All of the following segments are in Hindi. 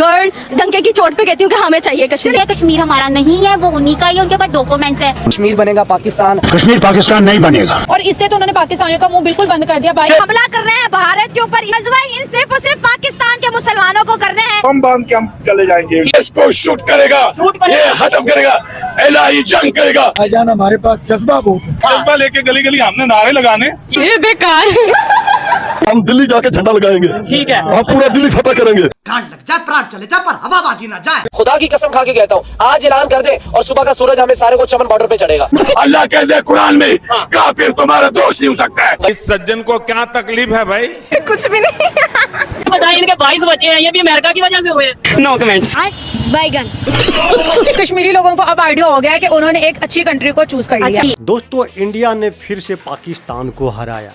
गर्ल डंके की चोट पे कहती हूँ कि हमें चाहिए कश्मीर। कश्मीर हमारा नहीं है, वो उन्हीं का ही, उनके पास डॉक्यूमेंट्स है। कश्मीर बनेगा पाकिस्तान, कश्मीर पाकिस्तान नहीं बनेगा। और इससे तो उन्होंने पाकिस्तानियों का मुंह बिल्कुल बंद कर दिया। भाई हमला कर रहे हैं भारत के ऊपर, सिर्फ और सिर्फ पाकिस्तान के मुसलमानों को करने हैं। बम बांध के हम चले जाएंगे। इसको शूट करेगा, ये खत्म करेगा, इलाही जंग करेगा। भाईजान हमारे पास जज्बा बहुत है। जज्बा लेके गली गली हमने नारे लगाने। ये बेकार हम दिल्ली जाके झंडा लगाएंगे, ठीक है, हम पूरा दिल्ली फतह करेंगे। कान लग जाए, प्राण चले जाए, पर हवाबाजी ना जाए। खुदा की कसम खा के कहता हूँ, आज ऐलान कर दे और सुबह का सूरज हमें सारे को चमन बॉर्डर पे चढ़ेगा। अल्लाह कहते हैं कुरान में, काफिर तुम्हारा दोस्त नहीं हो सकता है। इस सज्जन को क्या तकलीफ है भाई? कुछ भी नहीं। बताइए, इनके 22 बच्चे हैं, ये भी अमेरिका की वजह से हुए। No comments. बैगन कश्मीरी लोगों को अब आइडिया हो गया है कि उन्होंने एक अच्छी कंट्री को चूज कर लिया। दोस्तों, इंडिया ने फिर से पाकिस्तान को हराया।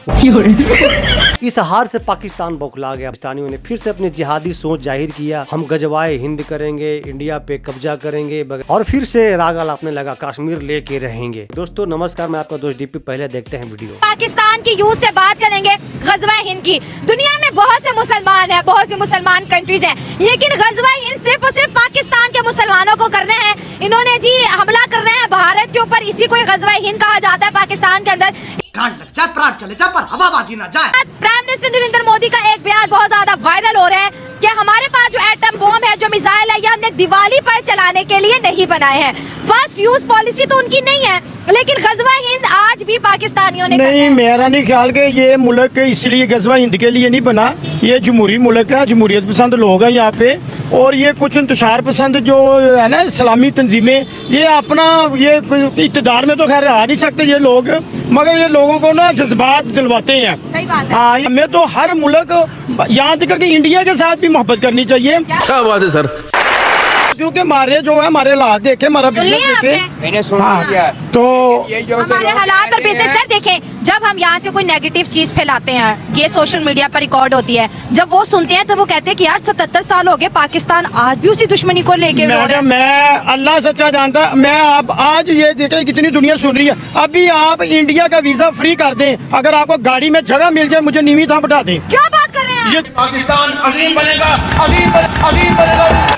इस हार से पाकिस्तान बौखला गया। पाकिस्तानियों ने फिर से अपनी जिहादी सोच जाहिर किया। हम गजवाए हिंद करेंगे, इंडिया पे कब्जा करेंगे और फिर से राग अलापने लगा, कश्मीर लेके रहेंगे। दोस्तों नमस्कार, मैं आपका दोस्त डीपी। पहले देखते हैं वीडियो। पाकिस्तान की यूथ से बात करेंगे, गजवा हिंद की। दुनिया में बहुत से मुसलमान हैं, बहुत सी मुसलमान कंट्रीज हैं, लेकिन गजवा हिंद सिर्फ और सिर्फ पाकिस्तान के मुसलमानों को करने हैं। इन्होंने जी हमला कर रहे हैं भारत के ऊपर, इसी को गजवा हिंद कहा जाता है पाकिस्तान के अंदर। कान लग जाए, प्राण चले जाए, पर हवाबाजी ना जाए। प्राइम मिनिस्टर नरेंद्र मोदी का एक बयान बहुत ज्यादा वायरल हो रहा है कि हमारे पास जो एटम बॉम्ब है, जो मिसाइल है, ये हमने दिवाली पर चलाने के लिए नहीं बनाए हैं। फर्स्ट यूज पॉलिसी तो उनकी नहीं है, लेकिन गजवा हिंद आज भी पाकिस्तानियों ने नहीं, मेरा नहीं ख्याल के ये मुल्क इसलिए गजवा हिंद के लिए नहीं बना। ये जमहूरी मुल्क है, जमहूरियत पसंद लोग हैं यहाँ पे, और ये कुछ इंतशार पसंद जो है ना इस्लामी तंजीमें, ये अपना ये इक़्तिदार में तो खैर आ नहीं सकते ये लोग, मगर ये लोगों को ना जज्बात दिलवाते हैं। सही बात है। हाँ, हमें तो हर मुल्क यहाँ तक कि इंडिया के साथ भी मोहब्बत करनी चाहिए। क्या बात है सर? क्योंकि हमारे जो है हमारे हालात देखे, हमारा बिजनेस देखे, मैंने सुन लिया। तो हमारे हालात और बिजनेस सर देखें, जब हम यहाँ से कोई नेगेटिव चीज फैलाते हैं, ये सोशल मीडिया पर रिकॉर्ड होती है, जब वो सुनते हैं तो वो कहते हैं कि यार 77 साल हो गए, पाकिस्तान आज भी उसी दुश्मनी को लेके मैं अल्लाह सच्चा जानता, मैं आप आज ये देखें कितनी दुनिया सुन रही है। अभी आप इंडिया का वीजा फ्री कर दें, अगर आपको गाड़ी में जगह मिल जाए, मुझे नीवी था बैठा दें। क्या बात कर रहे हैं? ये पाकिस्तान अजीम बनेगा, अजीम बनेगा।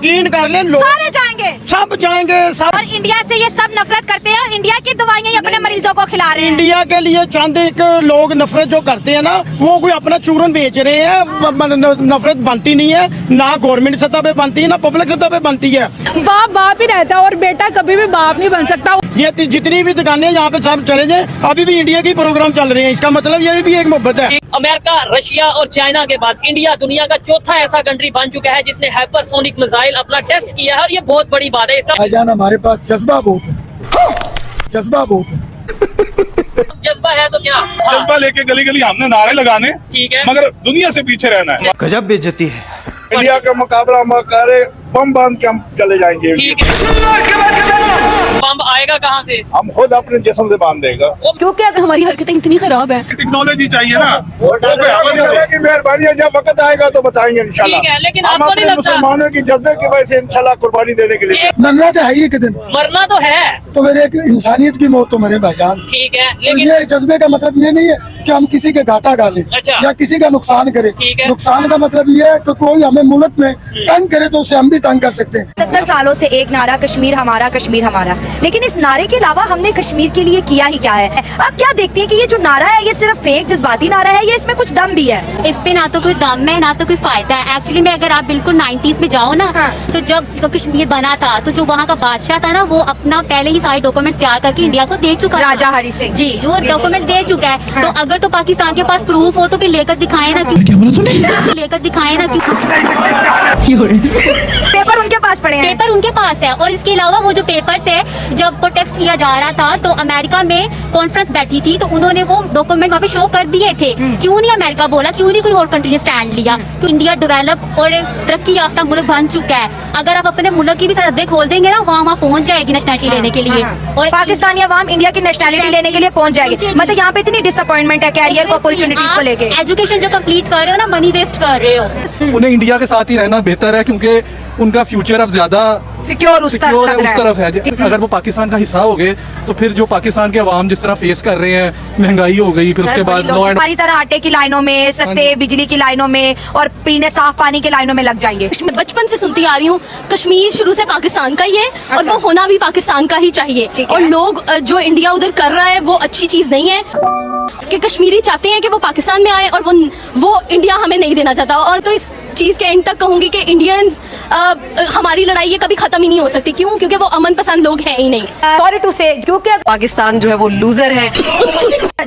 यकीन कर ले, लोग सारे जाएंगे, सब जाएंगे, सब। और इंडिया से ये सब नफरत करते हैं और इंडिया की दवाइयाँ अपने मरीजों को खिला रहे हैं। इंडिया के लिए चंद एक लोग नफरत जो करते हैं ना, वो कोई अपना चूरन बेच रहे हैं। नफरत बनती नहीं है, ना गवर्नमेंट सतह पे बनती है, ना पब्लिक सतह पे बनती है। बाप बाप ही रहता है और बेटा कभी भी बाप नहीं बन सकता। ये जितनी भी दुकानें यहाँ पे सब चले जाए, अभी भी इंडिया की प्रोग्राम चल रहे हैं, इसका मतलब ये भी एक मोहब्बत है। अमेरिका, रशिया और चाइना के बाद इंडिया दुनिया का चौथा ऐसा कंट्री बन चुका है जिसने हाइपरसोनिक मिसाइल अपना टेस्ट किया है, और ये बहुत बड़ी बात है। भाईजान हमारे पास जज्बा बहुत है, जज्बा बहुत है। जज्बा है तो क्या? जज्बा लेके गली गली हमने नारे लगाने, ठीक है, मगर दुनिया से पीछे रहना है। गजब बेइज्जती है। इंडिया का मुकाबला करे, बम बांध के हम चले जाएंगे। ठीक है। बम आएगा कहाँ से? हम खुद अपने जिस्म से बांध देगा। क्योंकि अगर हमारी हरकतें इतनी खराब है, टेक्नोलॉजी चाहिए ना, की मेहरबानी है। जब वक्त आएगा तो बताएंगे इंशाल्लाह। ठीक है, लेकिन हम आपको नहीं अपने लगता मुसलमानों की जज्बे की वजह से इंशाल्लाह कुर्बानी देने के लिए मरना तो है ही एक दिन, मरना तो है, तो मेरे एक इंसानियत की मौत तो मरे भाईजान। ठीक है, तो लेकिन ये जज्बे का मतलब ये नहीं है कि हम किसी के घाटा डालें अच्छा। या किसी का नुकसान करें। ठीक है। नुकसान का मतलब ये है कि कोई हमें मुल्क में तंग करे तो उसे हम भी तंग कर सकते हैं। 70 सालों से एक नारा कश्मीर हमारा, कश्मीर हमारा, लेकिन इस नारे के अलावा हमने कश्मीर के लिए किया ही क्या है? आप क्या देखते हैं कि ये जो नारा है, ये सिर्फ फेक जज्बाती नारा है, ये इसमें कुछ दम भी है? इस पे ना तो कोई दम है, ना तो कोई फायदा है। एक्चुअली में अगर आप बिल्कुल 90s में जाओ ना, तो जब कश्मीर बना था, तो जो वहाँ का बादशाह था ना, वो अपना पहले ही सारे डॉक्यूमेंट तैयार करके इंडिया को दे चुका, राजा हरी सिंह जी, वो डॉक्यूमेंट दे चुका है। तो अगर तो पाकिस्तान के पास प्रूफ हो तो फिर लेकर दिखाए ना, क्यों लेकर दिखाए ना, क्यों? पेपर उनके पास पड़े हैं, पेपर उनके पास है। और इसके अलावा वो जो पेपर्स है, जब प्रोटेस्ट किया जा रहा था तो अमेरिका में कॉन्फ्रेंस बैठी थी, तो उन्होंने वो डॉक्यूमेंट वहाँ पे शो कर दिए थे। क्यों नहीं अमेरिका बोला, क्यों नहीं कोई और कंट्री ने स्टैंड लिया? तो इंडिया डेवलप और तरक्की याफ्ता मुल्क बन चुका है। अगर आप अपने मुल्क की भी सरहदें खोल देंगे ना, वहाँ पहुँच जाएगी नेशनलिटी लेने के लिए, और पाकिस्तानी अवाम इंडिया की नेशनलिटी लेने के लिए पहुँच जाएगी। मतलब यहाँ पे इतनी डिसअपॉइंटमेंट है कैरियर को, अपॉर्चुनिटीज को लेके। एजुकेशन जो कंप्लीट कर रहे हो ना, मनी वेस्ट कर रहे हो। उन्हें इंडिया के साथ ही रहना बेहतर है, क्योंकि उनका फ्यूचर अब ज्यादा सिक्योर उस तरफ है। अगर वो पाकिस्तान का हिस्सा हो गए तो फिर जो पाकिस्तान के अवाम जिस तरह फेस कर रहे हैं, महंगाई हो गई, फिर उसके बाद लॉ एंड हमारी तरह आटे की लाइनों में, सस्ते बिजली की लाइनों में और पीने साफ पानी की लाइनों में लग जाएंगे। मैं बचपन से सुनती आ रही हूँ कश्मीर शुरू से पाकिस्तान का ही है और वो होना भी पाकिस्तान का ही चाहिए। और लोग जो इंडिया उधर कर रहा है वो अच्छी चीज नहीं है कि कश्मीरी चाहते हैं कि वो पाकिस्तान में आए और वो इंडिया हमें नहीं देना चाहता। और तो इस चीज के एंड तक कहूंगी कि इंडियंस हमारी लड़ाई ये कभी खत्म ही नहीं हो सकती। क्यों? क्योंकि वो अमन पसंद लोग हैं ही नहीं। सॉरी टू से, क्योंकि पाकिस्तान जो है वो लूजर है।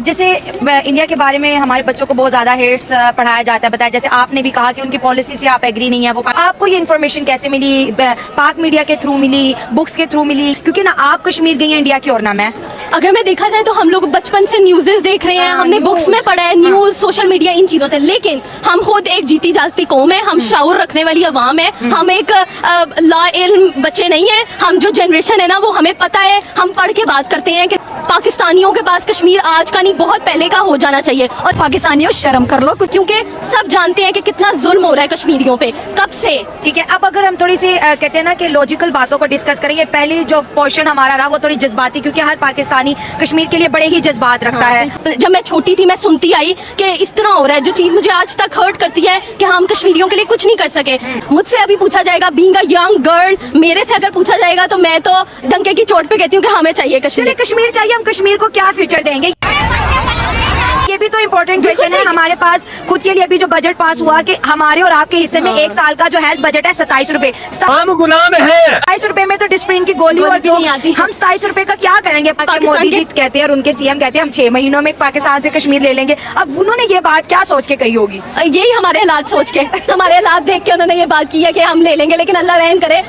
जैसे इंडिया के बारे में हमारे बच्चों को बहुत ज्यादा हेट्स पढ़ाया जाता है, बताया। जैसे आपने भी कहा कि उनकी पॉलिसी से आप एग्री नहीं है। वो आपको ये इन्फॉर्मेशन कैसे मिली? पाक मीडिया के थ्रू मिली, बुक्स के थ्रू मिली? क्योंकि ना आप कश्मीर गई हैं इंडिया की और ना मैं। अगर मैं देखा जाए तो हम लोग बचपन से न्यूज़ेस देख रहे हैं, हमने बुक्स में पढ़ा है, न्यूज़, सोशल मीडिया, इन चीज़ों से। लेकिन हम खुद एक जीती जागती कौम है, हम शाऊर रखने वाली अवाम है, हम एक ला इल्म बच्चे नहीं है। हम जो जनरेशन है ना वो हमें पता है, हम पढ़ के बात करते हैं कि पाकिस्तानियों के पास कश्मीर आज का नहीं बहुत पहले का हो जाना चाहिए। और पाकिस्तानियों शर्म कर लो, क्योंकि सब जानते हैं कि कितना जुल्म हो रहा है कश्मीरियों पे कब से। ठीक है, अब अगर हम थोड़ी सी कहते हैं ना कि लॉजिकल बातों को डिस्कस करेंगे। पहले जो पोर्शन हमारा रहा वो थोड़ी जज्बाती, क्योंकि हर पाकिस्तानी कश्मीर के लिए बड़े ही जज्बात रखता है। जब मैं छोटी थी मैं सुनती आई कि इस तरह हो रहा है, जो चीज मुझे आज तक हर्ट करती है कि हम कश्मीरियों के लिए कुछ नहीं कर सके। मुझसे अभी पूछा जाएगा, बीइंग अ यंग गर्ल, मेरे से अगर पूछा जाएगा तो मैं तो डंके की चोट पे कहती हूँ कि हमें चाहिए कश्मीर। कश्मीर चाहिए, हम कश्मीर को क्या फ्यूचर देंगे? ये भी तो इम्पोर्टेंट क्वेश्चन है। हमारे पास खुद के लिए अभी जो बजट पास हुआ कि हमारे और आपके हिस्से में एक साल का जो हेल्थ बजट है 27 रुपए। हम गुलाम है। 27 रुपए में तो डिस्प्रिन की गोली और नहीं आती। हम 27 रुपए का क्या करेंगे? मोदी जी कहते हैं और उनके सीएम कहते हैं हम 6 महीनों में पाकिस्तान से कश्मीर ले लेंगे। अब उन्होंने ये बात क्या सोच के कही होगी? यही हमारे हालात सोच के, हमारे हालात देख के उन्होंने ये बात की है कि हम ले लेंगे। लेकिन अल्लाह रहम करे,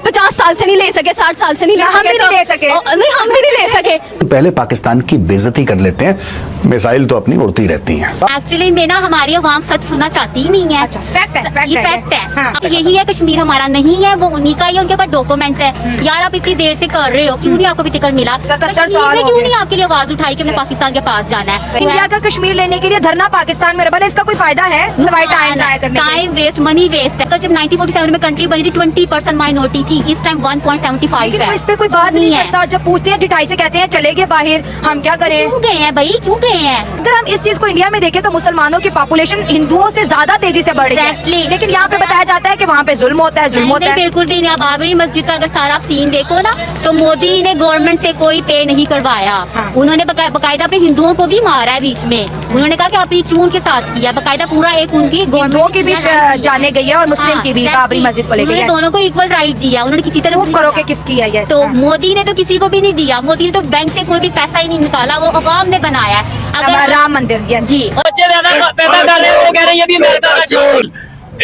50 साल से नहीं ले सके, 60 साल से नहीं ले सके, हम भी नहीं ले सके। नहीं, हम भी नहीं ले सके। पहले पाकिस्तान की बेइज्जती कर लेते हैं, मिसाइल तो अपनी उड़ती रहती हैं। एक्चुअली में ना हमारी आवाम सच सुनना चाहती ही नहीं है। फैक्ट है, ये फैक्ट है। यही है, कश्मीर हमारा नहीं है, वो उन्हीं का ही है, उनके पास डॉक्यूमेंट्स है। यार आप इतनी देर से कर रहे हो, क्यों नहीं आपको भी टिकट मिला? 77 साल कश्मीर में हो क्यों गए। नहीं आपके लिए आवाज उठाई कि मैं पाकिस्तान के पास जाना है? इंडिया का कश्मीर लेने के लिए धरना पाकिस्तान में, भले इसका कोई फायदा है? सवाई टाइम जाया करने के लिए। टाइम वेस्ट, मनी वेस्ट है। जब 1947 में कंट्री बनी थी 20% माइनॉरिटी थी, इस टाइम 1.75 है। इस पे कोई बात नहीं करता। जब पूछते हैं ढिठाई से कहते हैं चले गए बाहर, हम क्या करें? क्यों गए हैं भाई, क्यों गए हैं? अगर हम इस चीज को इंडिया में देखें तो मुसलमानों की पॉपुलेशन हिंदुओं से ज्यादा तेजी से बढ़ रही है। Exactly. लेकिन यहाँ पे बताया जाता है कि वहाँ पे जुल्म होता है, जुल्म होता है। बिल्कुल भी नहीं। आप बाबरी मस्जिद का अगर सारा सीन देखो ना तो मोदी ने गवर्नमेंट से कोई पे नहीं करवाया। उन्होंने बकायदा अपने हिंदुओं को भी मारा है बीच में। उन्होंने कहा कि आपने क्यों उनके साथ किया, बकायदा पूरा एक उनकी हिंदुओं की भी जाने गई है और मुस्लिम की भी बाबरी मस्जिद को लेकर। दोनों को इक्वल राइट दिया, उन्होंने किसी तरह प्रूफ करो कि किसकी है ये। तो मोदी ने तो किसी को भी नहीं दिया। मोदी ने तो बैंक से कोई भी पैसा ही नहीं निकाला, वो अवाम ने बनाया है। अगर राम मंदिर, यस जी, बच्चे ज्यादा पैसा डाले, वो कह रहे हैं ये भी अमेरिका का चोर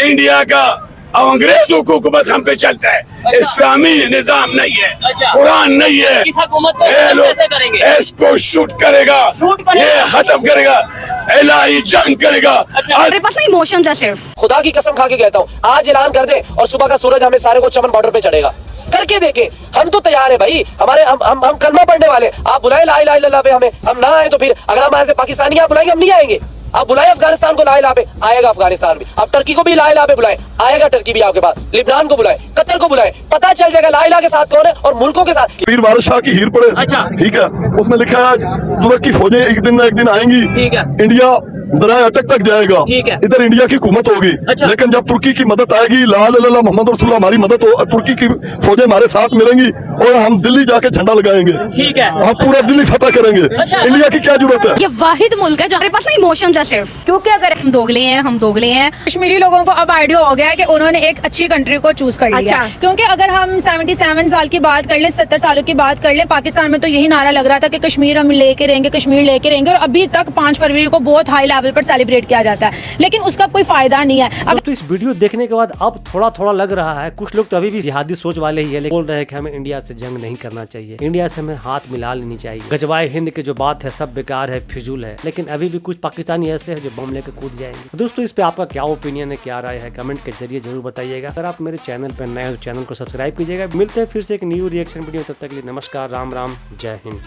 इंडिया का अंग्रेजों को हुकूमत हम पे चलता है। इस्लामी निजाम नहीं है, कुरान नहीं है। इस हुकूमत को ये लोग कैसे करेंगे? इसको शूट करेगा, ये खत्म करेगा, इलाही जंग करेगा। मेरे पास ना इमोशंस है सिर्फ। खुदा की कसम खा के कहता हूँ, आज ऐलान कर दे और सुबह का सूरज हमें सारे को चमन बॉर्डर पे चढ़ेगा। करके देखे, हम तो तैयार है भाई। हमारे हम कलमा पढ़ने वाले। आप बुलाए ला इलाहा इल्लल्लाह पे हमें, हम ना आए तो फिर अगर हम ऐसे पाकिस्तानी आप बुलाएंगे हम नहीं आएंगे। आप बुलाए अफगानिस्तान को ला इलाहा पे, आएगा अफगानिस्तान भी। आप टर्की को भी ला इलाहा पे बुलाए, आएगा टर्की भी आपके पास। लिबनान को बुलाए, कतर को बुलाए, पता चल जाएगा ला इलाहा के साथ कौन है और मुल्कों के साथ। पीर वारिस शाह की हीर पड़े, अच्छा। ठीक है, उसमें लिखा है आज तुर्क की फौजें एक दिन ना एक दिन आएंगी, ठीक है। इंडिया दराए अटक तक जाएगा, ठीक है। इधर इंडिया की हुकूमत होगी। अच्छा। लेकिन जब तुर्की की मदद आएगी, ला इलाहा इल्लल्लाह मोहम्मद रसूलुल्लाह हमारी मदद हो, तुर्की की फौजें हमारे साथ मिलेंगी और हम दिल्ली जाके झंडा लगाएंगे, ठीक है। हम पूरा दिल्ली फतह करेंगे। अच्छा। इंडिया की क्या जरूरत है? ये वाहिद मुल्क है जो हमारे पास ना इमोशंस है सिर्फ। क्योंकि अगर हम दोगले हैं, कश्मीरी लोगों को अब आइडिया हो गया है कि उन्होंने एक अच्छी कंट्री को चूज कर लिया। अच्छा। क्योंकि अगर हम 77 साल की बात कर ले, 70 सालों की बात कर ले, पाकिस्तान में तो यही नारा लग रहा था कि कश्मीर हम लेके रहेंगे, कश्मीर लेके रहेंगे। और अभी तक 5 फरवरी को बहुत हाई लेवल पर सेलिब्रेट किया जाता है, लेकिन उसका कोई फायदा नहीं है। तो इस वीडियो देखने के बाद अब थोड़ा थोड़ा लग रहा है, कुछ लोग तो अभी भी जिहादी सोच वाले ही है, लेकिन बोल रहे हैं कि हमें इंडिया से जंग नहीं करना चाहिए, इंडिया से हमें हाथ मिला लेनी चाहिए। गजवाए हिंद की जो बात है सब बेकार है, फिजूल है। लेकिन अभी भी कुछ पाकिस्तानी ऐसे हैं जो बम लेकर कूद जाएंगे। दोस्तों इस पे आपका क्या ओपिनियन है, क्या राय है, कमेंट के जरिए जरूर बताइएगा। अगर आप मेरे चैनल पर नए हो, चैनल को सब्सक्राइब कीजिएगा। मिलते हैं फिर से एक न्यू रिएक्शन वीडियो, तब तक के लिए नमस्कार, राम राम, जय हिंद।